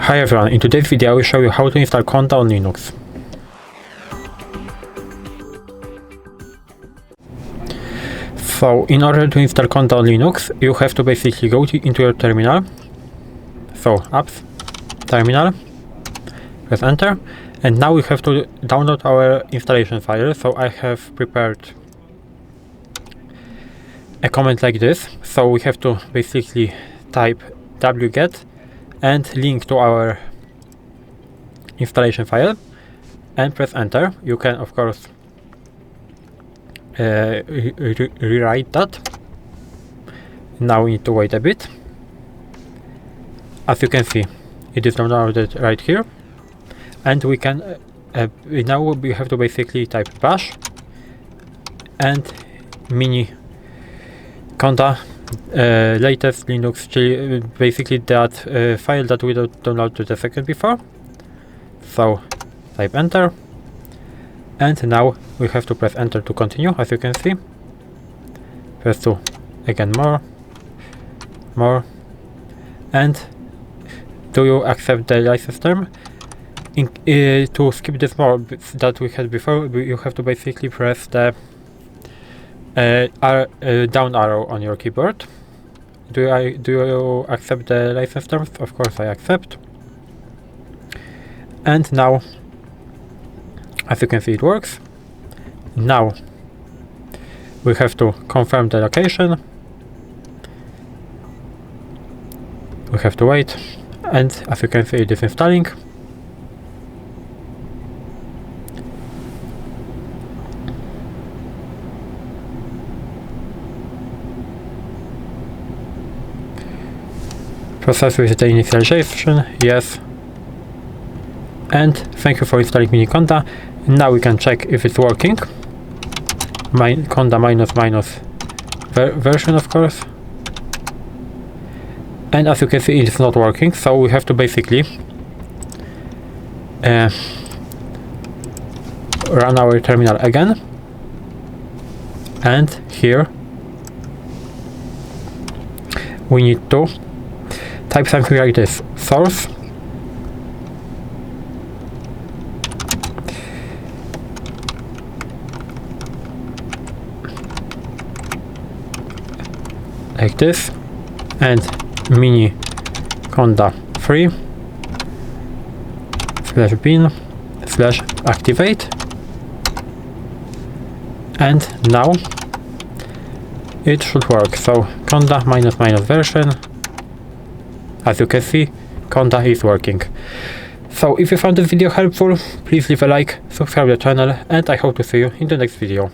Hi everyone, in today's video I will show you how to install Conda on Linux. So in order to install Conda on Linux, you have to basically go into your terminal. So apps, terminal, press enter, and now we have to download our installation file. So I have prepared a command like this. So we have to basically type wget and link to our installation file and press enter. You can of course rewrite that. Now we need to wait a bit. As you can see, it is downloaded right here, and we can now we have to basically type bash and Miniconda latest Linux, basically that file that we downloaded a second before. So type enter, and now we have to press enter to continue. As you can see, press 2 again, more, and do you accept the license term? To skip this more that we had before, you have to basically press the down arrow on your keyboard. Do you accept the license terms? Of course I accept. And now, as you can see, it works. Now we have to confirm the location. We have to wait, and as you can see, it is installing. Process with the initialization, yes. And thank you for installing Miniconda. Now we can check if it's working. Conda version, of course. And as you can see, it's not working, so we have to basically run our terminal again. And here we need to type something like this: source like this, and Miniconda 3 /bin/activate, and now it should work. So Conda --version. As you can see, Conda is working. So if you found this video helpful, please leave a like, subscribe to the channel, and I hope to see you in the next video.